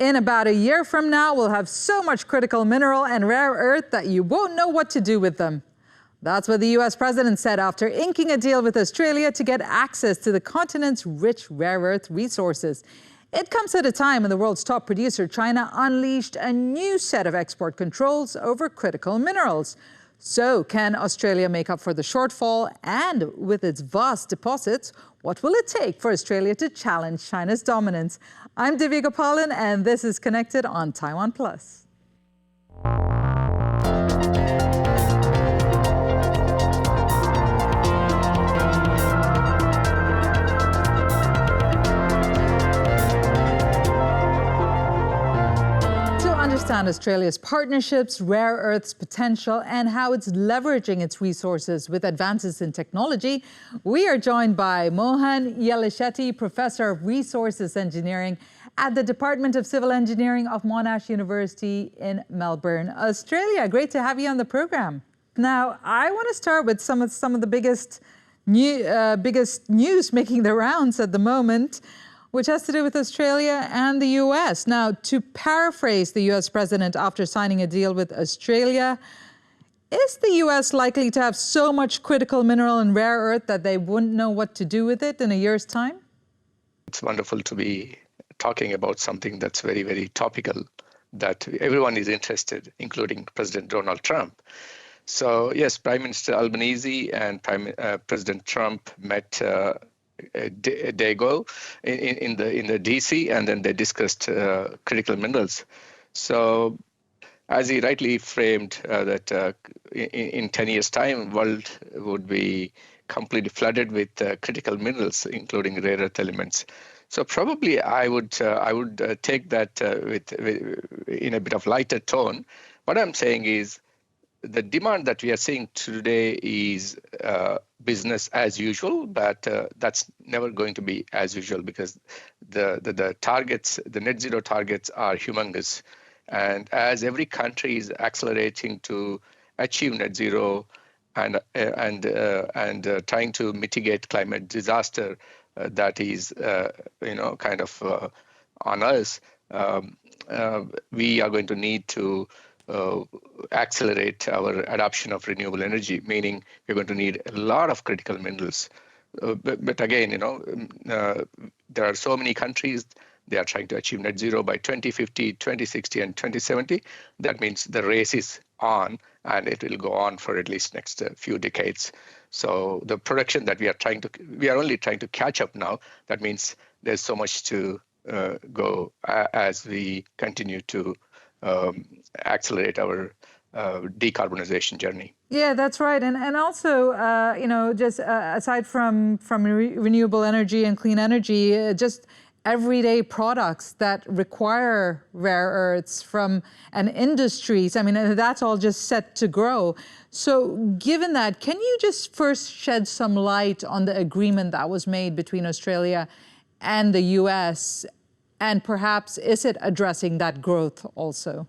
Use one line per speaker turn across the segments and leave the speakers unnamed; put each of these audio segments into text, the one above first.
In about a year from now, we'll have so much critical mineral and rare earth that you won't know what to do with them. That's what the US president said after inking a deal with Australia to get access to the continent's rich rare earth resources. It comes at a time when the world's top producer, China, unleashed a new set of export controls over critical minerals. So can Australia make up for the shortfall? And with its vast deposits, what will it take for Australia to challenge China's dominance? I'm Divya Gopalan, and this is Connected on Taiwan Plus. Understand Australia's partnerships, rare earths potential, and how it's leveraging its resources with advances in technology, we are joined by Mohan Yellishetty, Professor of Resources Engineering at the Department of Civil Engineering of Monash University in Melbourne, Australia. Great to have you on the program. Now, I want to start with some of the biggest news making the rounds at the moment, which has to do with Australia and the US. Now, to paraphrase the US president after signing a deal with Australia, is the US likely to have so much critical mineral and rare earth that they wouldn't know what to do with it in a year's time?
It's wonderful to be talking about something that's very, very topical, that everyone is interested, including President Donald Trump. So yes, Prime Minister Albanese and President Trump met a day ago in the DC, and then they discussed critical minerals. So as he rightly framed that in 10 years' time, world would be completely flooded with critical minerals, including rare earth elements. So probably I would take that with in a bit of lighter tone. What I'm saying is, the demand that we are seeing today is business as usual, but that's never going to be as usual because the targets, the net zero targets, are humongous. And as every country is accelerating to achieve net zero and trying to mitigate climate disaster that is kind of on us, we are going to need to accelerate our adoption of renewable energy, meaning we're going to need a lot of critical minerals. But again, there are so many countries, they are trying to achieve net zero by 2050, 2060, and 2070. That means the race is on, and it will go on for at least next few decades. So the production that we are only trying to catch up now. That means there's so much to go as we continue to accelerate our decarbonization journey.
Yeah, that's right. And also, just aside from renewable energy and clean energy, just everyday products that require rare earths and industries, I mean, that's all just set to grow. So given that, can you just first shed some light on the agreement that was made between Australia and the US? And perhaps, is it addressing that growth also?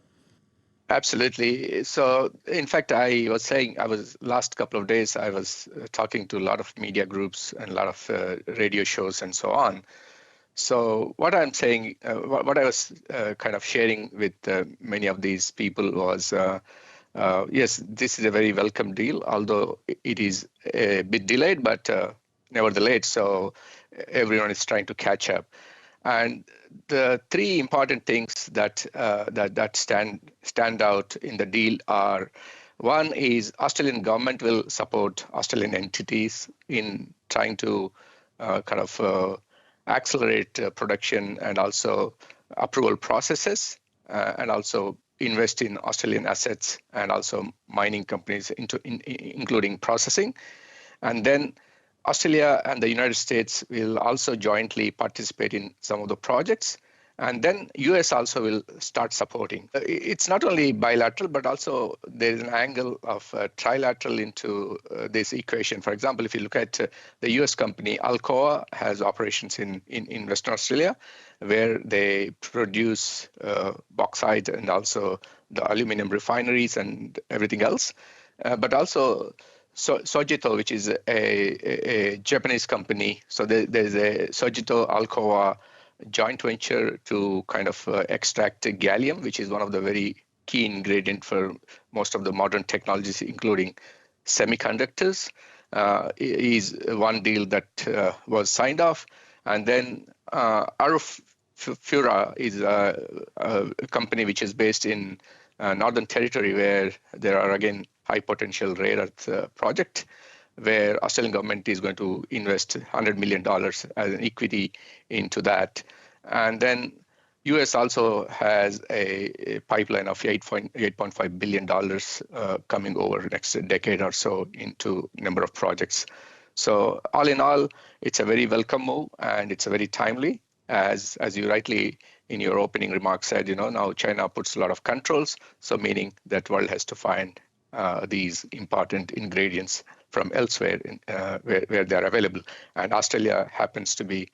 Absolutely. So, in fact, last couple of days, I was talking to a lot of media groups and a lot of radio shows and so on. So what I'm saying, what I was kind of sharing with many of these people was, yes, this is a very welcome deal, although it is a bit delayed, but nevertheless, so everyone is trying to catch up. And the three important things that stand out in the deal are: one is Australian government will support Australian entities in trying to accelerate production and also approval processes, and also invest in Australian assets and also mining companies including processing. And then Australia and the United States will also jointly participate in some of the projects. And then US also will start supporting. It's not only bilateral, but also there's an angle of trilateral into this equation. For example, if you look at the US company, Alcoa has operations in Western Australia, where they produce bauxite and also the aluminum refineries and everything else. But also Sojito, which is a Japanese company. So there's a Sojito Alcoa joint venture to kind of extract gallium, which is one of the very key ingredient for most of the modern technologies, including semiconductors. Is one deal that was signed off. And then Arufura is a company which is based in Northern Territory, where there are, again, high potential rare earth project, where Australian government is going to invest $100 million as an equity into that. And then US also has a pipeline of $8.5 billion coming over the next decade or so into a number of projects. So all in all, it's a very welcome move, and it's a very timely, as you rightly in your opening remarks said, now China puts a lot of controls, so meaning that world has to find these important ingredients from elsewhere where they are available. And Australia happens to be a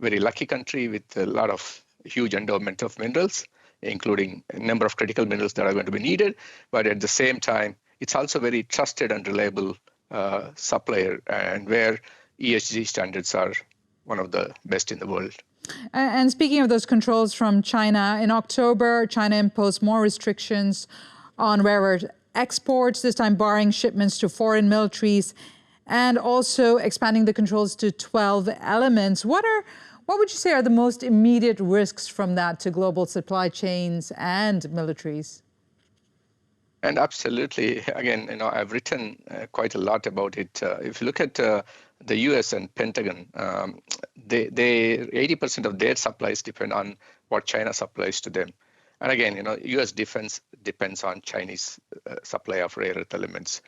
very lucky country with a lot of huge endowment of minerals, including a number of critical minerals that are going to be needed. But at the same time, it's also very trusted and reliable supplier, and where ESG standards are one of the best in the world.
And speaking of those controls from China, in October, China imposed more restrictions on rare earth exports, this time barring shipments to foreign militaries, and also expanding the controls to 12 elements. What would you say are the most immediate risks from that to global supply chains and militaries?
And absolutely, again, I've written quite a lot about it. If you look at the U.S. and Pentagon, they 80% of their supplies depend on what China supplies to them. And again, U.S. defense depends on Chinese supply of rare earth elements.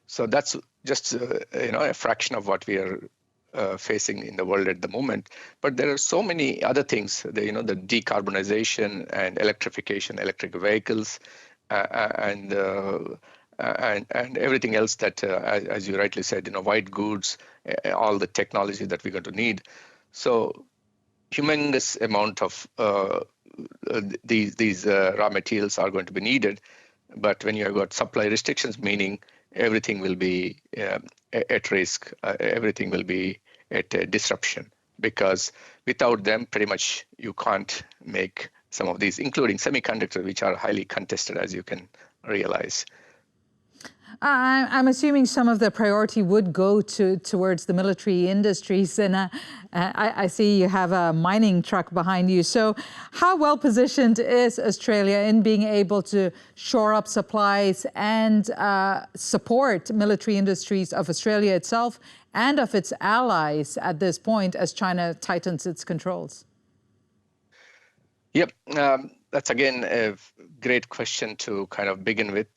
So that's just a fraction of what we are facing in the world at the moment. But there are so many other things, the decarbonization and electrification, electric vehicles, and everything else that, as you rightly said, white goods, all the technology that we're going to need. So humongous amount of these raw materials are going to be needed. But when you have got supply restrictions, meaning everything will be at risk, everything will be at disruption, because without them, pretty much you can't make some of these, including semiconductors, which are highly contested, as you can realize.
I'm assuming some of the priority would go towards the military industries, and I see you have a mining truck behind you. So how well positioned is Australia in being able to shore up supplies and support military industries of Australia itself and of its allies at this point as China tightens its controls?
Yep, that's again a great question to kind of begin with.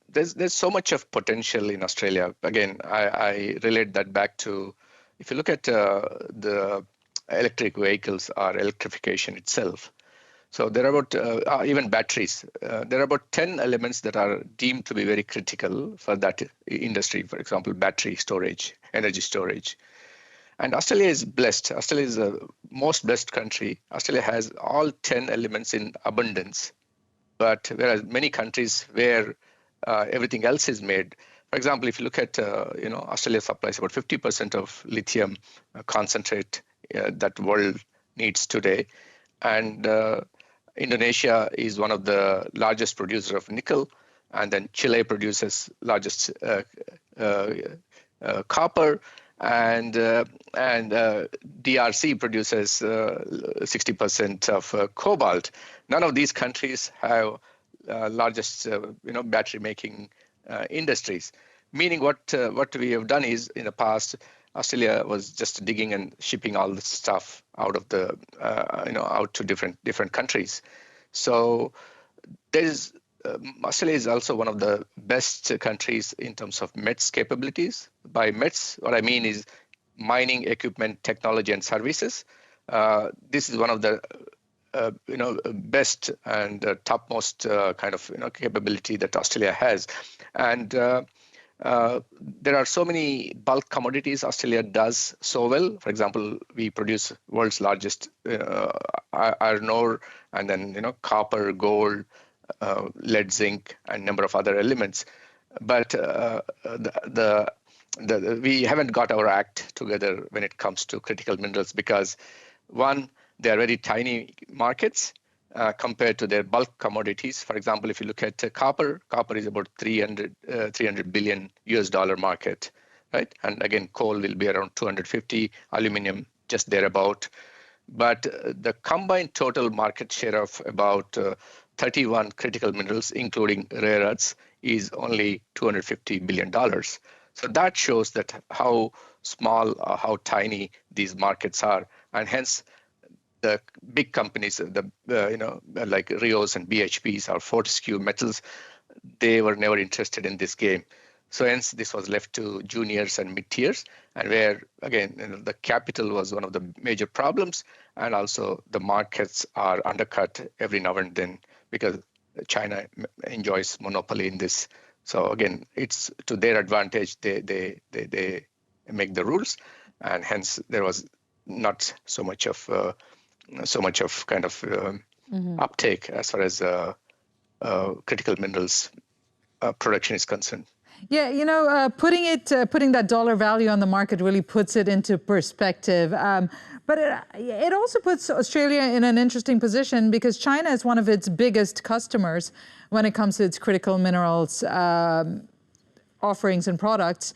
There's so much of potential in Australia. Again, I relate that back to, if you look at the electric vehicles or electrification itself. So there are about, even batteries, there are about 10 elements that are deemed to be very critical for that industry. For example, battery storage, energy storage. And Australia is blessed. Australia is the most blessed country. Australia has all 10 elements in abundance. But whereas many countries where everything else is made, for example, if you look at, Australia supplies about 50% of lithium concentrate that world needs today. And Indonesia is one of the largest producers of nickel. And then Chile produces largest copper. And DRC produces 60% of cobalt. None of these countries have largest, battery making industries. Meaning, what we have done is, in the past, Australia was just digging and shipping all the stuff out of the, out to different countries. So Australia is also one of the best countries in terms of METS capabilities. By METS, what I mean is mining equipment, technology, and services. This is one of the best and topmost kind of capability that Australia has. And there are so many bulk commodities Australia does so well. For example, we produce world's largest iron ore, and then copper, gold, lead, zinc, and a number of other elements. But we haven't got our act together when it comes to critical minerals, because One, they are very tiny markets compared to their bulk commodities. For example, if you look at copper is about 300 billion US dollar market, right? And again, coal will be around 250, aluminum just thereabout. But the combined total market share of about 31 critical minerals, including rare earths, is only $250 billion. So that shows that how small, how tiny these markets are, and hence the big companies, like Rios and BHPs or Fortescue Metals, they were never interested in this game. So hence this was left to juniors and mid-tiers, and where again the capital was one of the major problems, and also the markets are undercut every now and then because China enjoys monopoly in this. So again, it's to their advantage. They make the rules, and hence there was not so much of kind of uptake as far as critical minerals production is concerned.
Yeah, putting that dollar value on the market really puts it into perspective. But it also puts Australia in an interesting position because China is one of its biggest customers when it comes to its critical minerals offerings and products.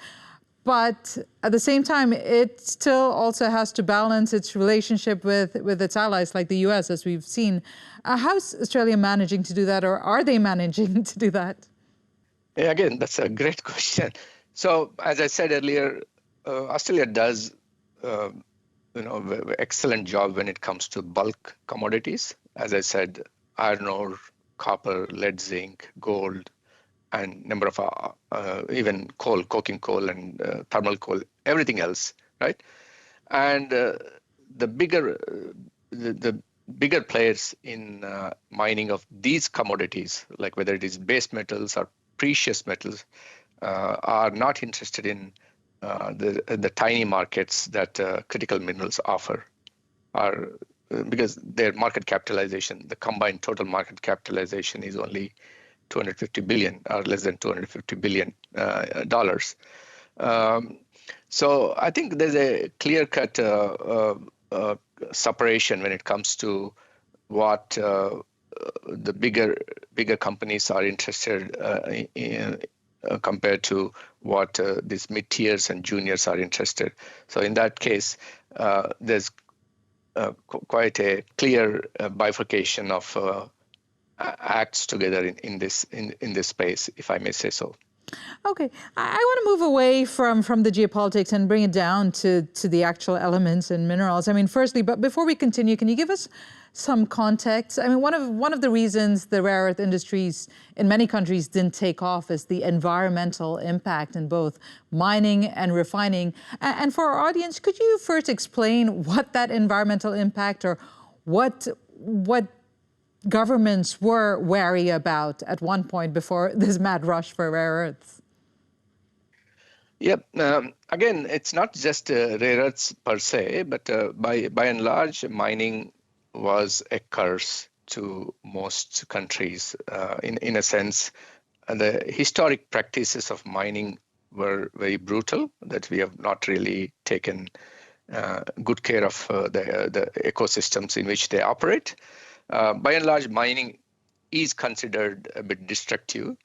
But at the same time, it still also has to balance its relationship with its allies like the US, as we've seen. How's Australia managing to do that, or are they managing to do that?
Yeah, again, that's a great question. So, as I said earlier, Australia does, excellent job when it comes to bulk commodities. As I said, iron ore, copper, lead, zinc, gold, and number of even coal, coking coal, and thermal coal, everything else, right? And the bigger players in mining of these commodities, like whether it is base metals or precious metals, are not interested in the tiny markets that critical minerals offer, because their market capitalization, the combined total market capitalization, is only 250 billion or less than 250 billion dollars. So I think there's a clear-cut separation when it comes to what the bigger companies are interested in compared to what these mid-tiers and juniors are interested. So in that case, there's quite a clear bifurcation of acts together in this space, if I may say so.
Okay, I want to move away from the geopolitics and bring it down to the actual elements and minerals. I mean, firstly, but before we continue, can you give us some context? I mean, one of the reasons the rare earth industries in many countries didn't take off is the environmental impact in both mining and refining. And for our audience, could you first explain what that environmental impact, or what governments were wary about at one point before this mad rush for rare earths?
Yep. Again, it's not just rare earths per se, but by and large, mining was a curse to most countries. In a sense, the historic practices of mining were very brutal, that we have not really taken good care of the ecosystems in which they operate. By and large, mining is considered a bit destructive,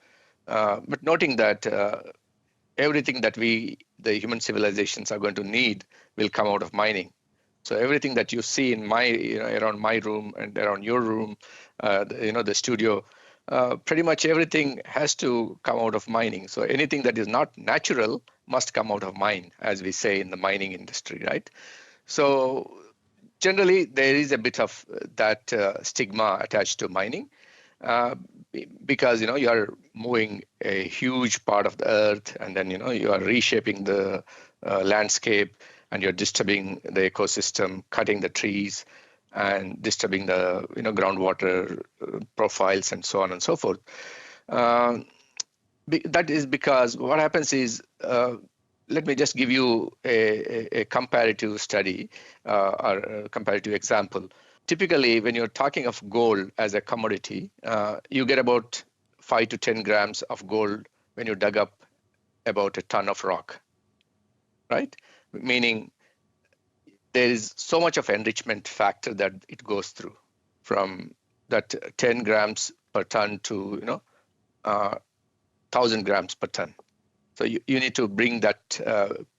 but noting that everything that the human civilizations are going to need will come out of mining. So everything that you see in around my room and around your room, the studio, pretty much everything has to come out of mining. So anything that is not natural must come out of mine, as we say in the mining industry, right? So generally, there is a bit of that stigma attached to mining, because you are moving a huge part of the earth, and then you are reshaping the landscape, and you're disturbing the ecosystem, cutting the trees, and disturbing the groundwater profiles, and so on and so forth. That is because what happens is, let me just give you a comparative study or a comparative example. Typically, when you're talking of gold as a commodity, you get about 5 to 10 grams of gold when you dug up about a ton of rock, right? Meaning there is so much of enrichment factor that it goes through, from that 10 grams per ton to 1,000 grams per ton. So you need to bring that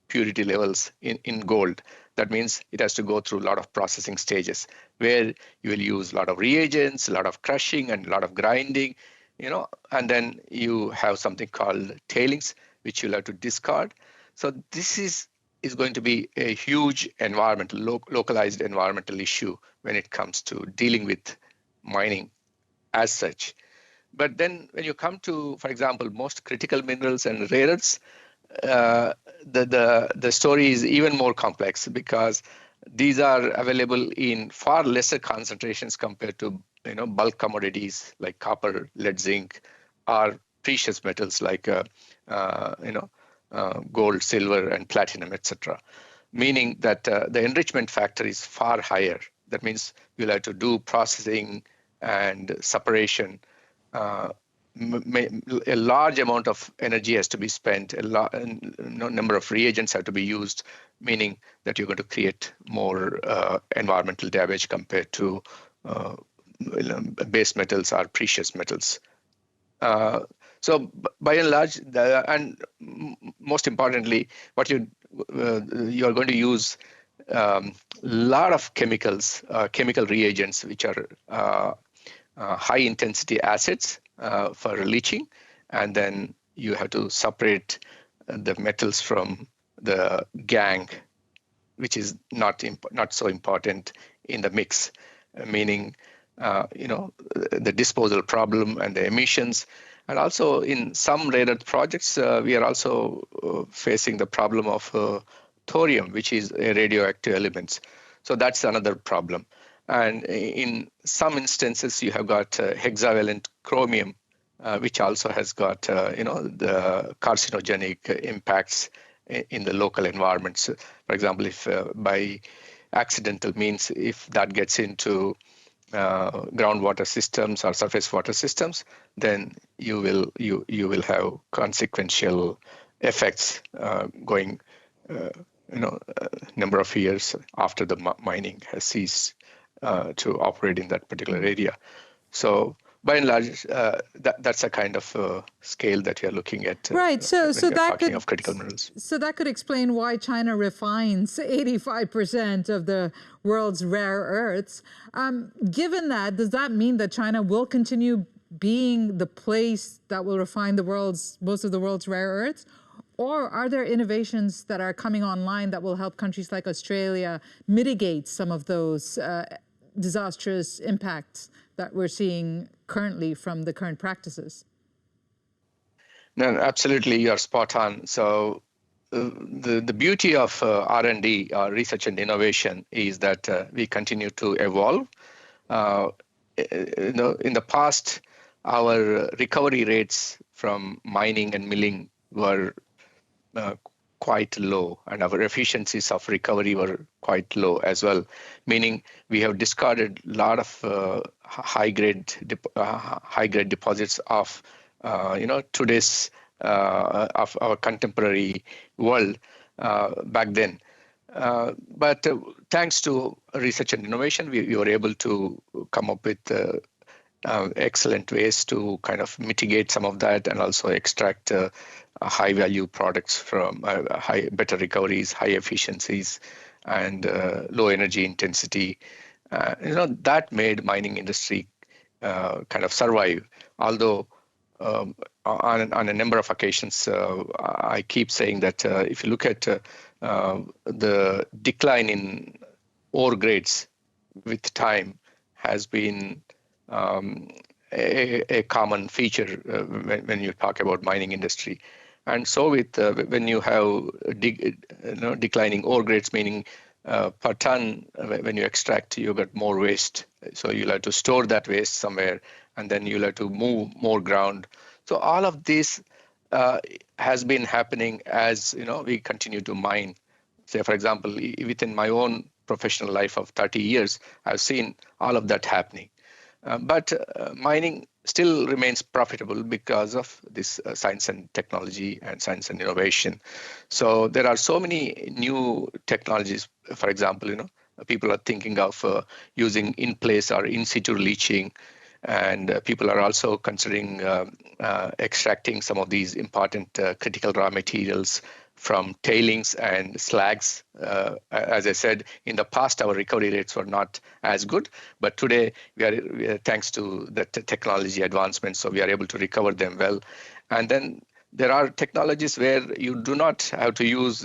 purity levels in gold. That means it has to go through a lot of processing stages where you will use a lot of reagents, a lot of crushing, and a lot of grinding, and then you have something called tailings, which you'll have to discard. So this is going to be a huge localized environmental issue when it comes to dealing with mining as such. But then when you come to, for example, most critical minerals and rare earths, the story is even more complex, because these are available in far lesser concentrations compared to bulk commodities like copper, lead, zinc, or precious metals like gold, silver, and platinum, etc. Meaning that the enrichment factor is far higher. That means you'll have to do processing and separation. A large amount of energy has to be spent. Number of reagents have to be used, meaning that you're going to create more environmental damage compared to base metals or precious metals. So by and large, and most importantly, what you are going to use lot of chemicals, chemical reagents, which are high intensity acids for leaching, and then you have to separate the metals from the gangue, which is not so important in the mix, meaning the disposal problem and the emissions. And also in some rare earth projects, we are also facing the problem of thorium, which is a radioactive element. So that's another problem. And in some instances, you have got hexavalent chromium, which also has got the carcinogenic impacts in the local environments. For example, if by accidental means, if that gets into groundwater systems or surface water systems, then you will have consequential effects going number of years after the mining has ceased to operate in that particular area. So by and large, that's a kind of scale that you're looking at.
Right. So that could
of critical minerals.
So that could explain why China refines 85% of the world's rare earths. Given that, does that mean that China will continue being the place that will refine most of the world's rare earths? Or are there innovations that are coming online that will help countries like Australia mitigate some of those disastrous impacts that we're seeing currently from the current practices?
No, absolutely, you're spot on. So the beauty of R&D, research and innovation, is that we continue to evolve. In the past, our recovery rates from mining and milling were quite low, and our efficiencies of recovery were quite low as well, meaning we have discarded a lot of high grade deposits of today's of our contemporary world back then. But thanks to research and innovation, we were able to come up with excellent ways to kind of mitigate some of that, and also extract high value products from better recoveries, high efficiencies, and low energy intensity. That made mining industry kind of survive. Although on a number of occasions, I keep saying that if you look at the decline in ore grades with time has been a common feature when you talk about mining industry. And so with when you have declining ore grades, meaning per ton, when you extract, you get more waste. So you'll have to store that waste somewhere, and then you'll have to move more ground. So all of this has been happening as we continue to mine. Say, for example, within my own professional life of 30 years, I've seen all of that happening. But mining still remains profitable because of this science and technology and science and innovation. So there are so many new technologies. For example, people are thinking of using in-place or in-situ leaching, and people are also considering extracting some of these important critical raw materials from tailings and slags. As I said, in the past, our recovery rates were not as good, but today, we are thanks to the technology advancements, so we are able to recover them well. And then there are technologies where you do not have to use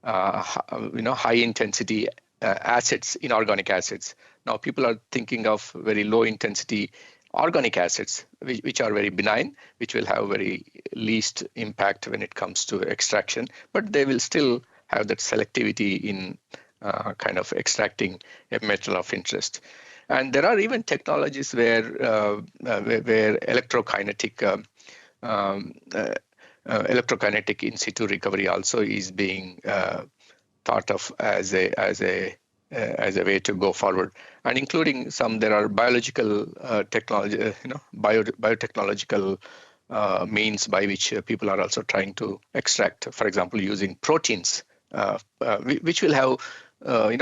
high intensity acids, inorganic acids. Now people are thinking of very low intensity organic acids, which are very benign, which will have very least impact when it comes to extraction, but they will still have that selectivity in kind of extracting a metal of interest. And there are even technologies where electrokinetic electrokinetic in situ recovery also is being thought of as a way to go forward, and including there are biological technology, biotechnological means by which people are also trying to extract, for example, using proteins, which will have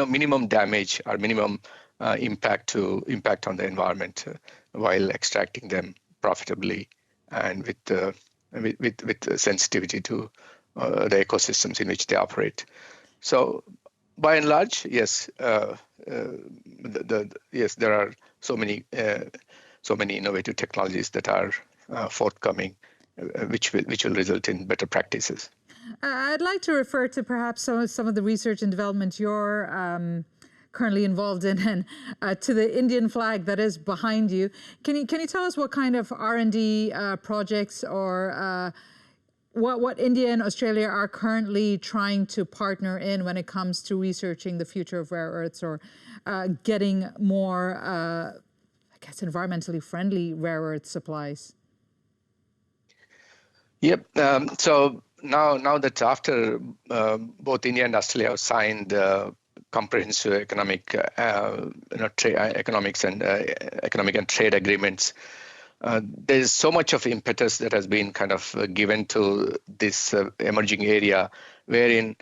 minimum damage or minimum impact on the environment while extracting them profitably and with sensitivity to the ecosystems in which they operate. So, by and large, yes, yes, there are so many innovative technologies that are forthcoming, which will result in better practices.
I'd like to refer to perhaps some of the research and development you're currently involved in, and to the Indian flag that is behind you. Can you tell us what kind of R&D projects or what India and Australia are currently trying to partner in when it comes to researching the future of rare earths, or getting more, I guess, environmentally friendly rare earth supplies?
Yep. So now that after both India and Australia have signed comprehensive economic economics and economic and trade agreements, there's so much of impetus that has been kind of given to this emerging area, wherein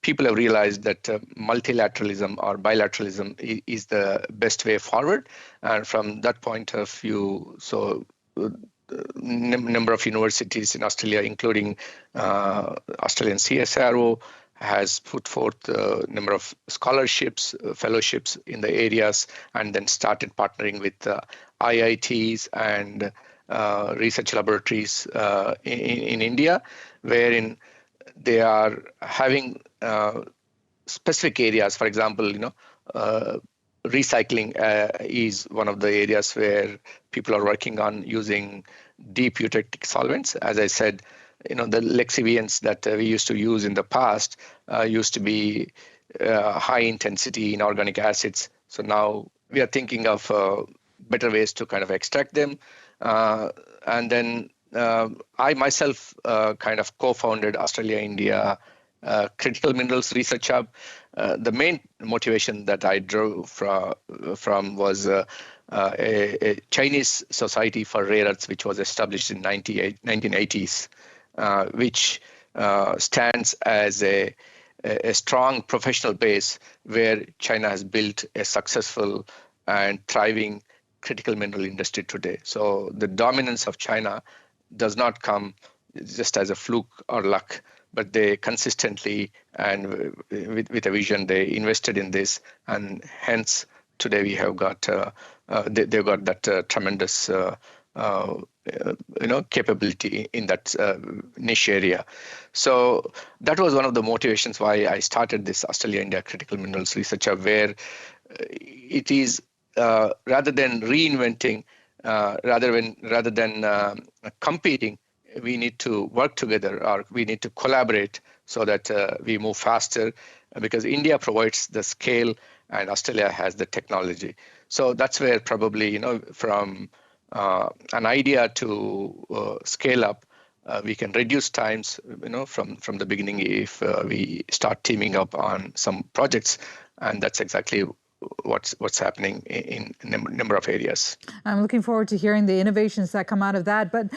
people have realized that multilateralism or bilateralism is the best way forward. And from that point of view, so number of universities in Australia, including Australian CSIRO, has put forth a number of scholarships, fellowships in the areas, and then started partnering with IITs and research laboratories in India, wherein they are having specific areas. For example, recycling is one of the areas where people are working on using deep eutectic solvents. As I said, the lexiviants that we used to use in the past used to be high intensity inorganic acids. So now we are thinking of better ways to kind of extract them. And then I myself kind of co-founded Australia-India Critical Minerals Research Hub. The main motivation that I drew from was a Chinese Society for Rare Earths, which was established in 1980s, which stands as a strong professional base where China has built a successful and thriving critical mineral industry today. So the dominance of China does not come just as a fluke or luck, but they consistently and with a vision, they invested in this, and hence today we have got they've got that tremendous capability in that niche area. So that was one of the motivations why I started this Australia-India Critical Minerals Research Hub, where it is rather than reinventing, rather than competing, we need to work together, or we need to collaborate so that we move faster, because India provides the scale and Australia has the technology. So that's where probably, from an idea to scale up, we can reduce times, from the beginning if we start teaming up on some projects. And that's exactly what's happening in a number of areas.
I'm looking forward to hearing the innovations that come out of that. But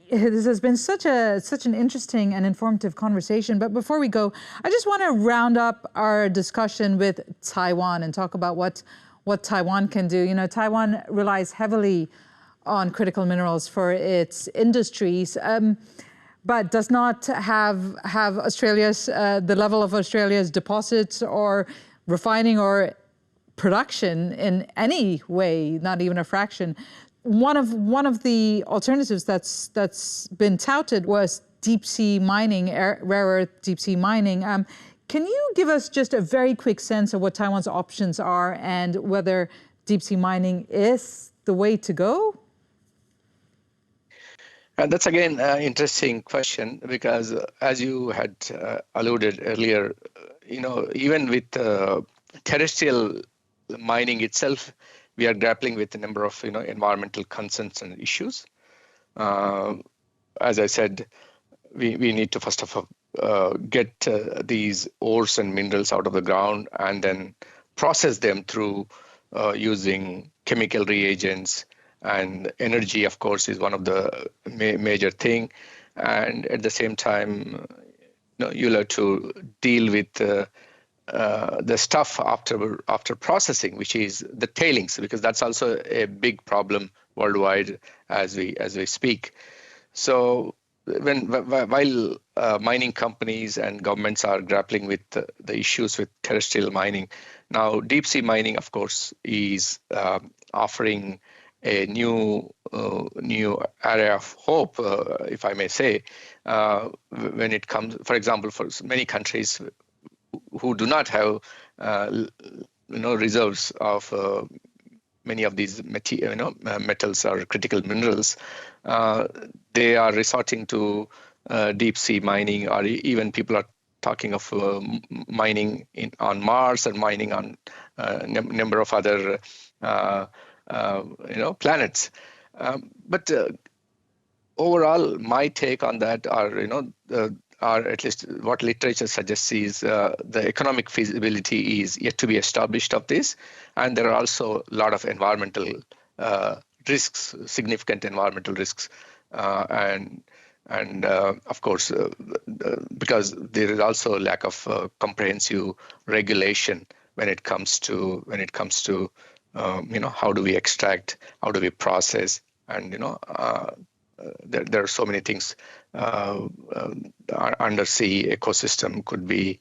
this has been such an interesting and informative conversation. But before we go, I just want to round up our discussion with Taiwan and talk about what Taiwan can do. You know, Taiwan relies heavily on critical minerals for its industries, but does not have Australia's the level of Australia's deposits or refining or production in any way, not even a fraction. One of the alternatives that's been touted was deep sea mining, rare earth deep sea mining. Can you give us just a very quick sense of what Taiwan's options are and whether deep sea mining is the way to go?
And that's again an interesting question because, as you had alluded earlier, even with terrestrial mining itself, we are grappling with a number of environmental concerns and issues. As I said, we need to first of all get these ores and minerals out of the ground and then process them through using chemical reagents, and energy, of course, is one of the major thing. And at the same time, you'll have to deal with the stuff after processing, which is the tailings, because that's also a big problem worldwide as we speak. So while mining companies and governments are grappling with the issues with terrestrial mining, now deep sea mining, of course, is offering a new area of hope, if I may say, when it comes, for example, for many countries who do not have reserves of many of these metals or critical minerals, they are resorting to deep sea mining, or even people are talking of mining on Mars and mining on a number of other planets. But overall, my take on that are at least what literature suggests is the economic feasibility is yet to be established of this, and there are also a lot of environmental risks, significant environmental risks, and of course, because there is also a lack of comprehensive regulation when it comes to how do we extract, how do we process, and there are so many things. Undersea ecosystem could be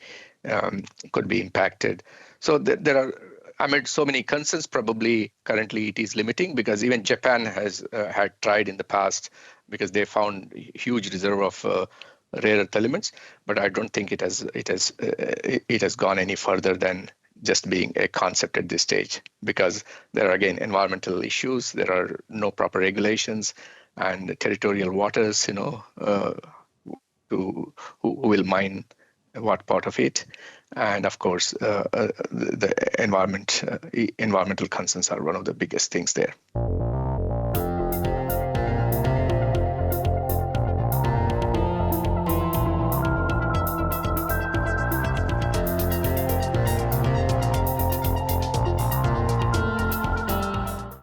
impacted. So there are, amid so many concerns, probably currently it is limiting, because even Japan has had tried in the past, because they found huge reserve of rare earth elements, but I don't think it has gone any further than just being a concept at this stage, because there are again environmental issues, there are no proper regulations, and territorial waters, who will mine what part of it, and of course the environmental concerns are one of the biggest things there.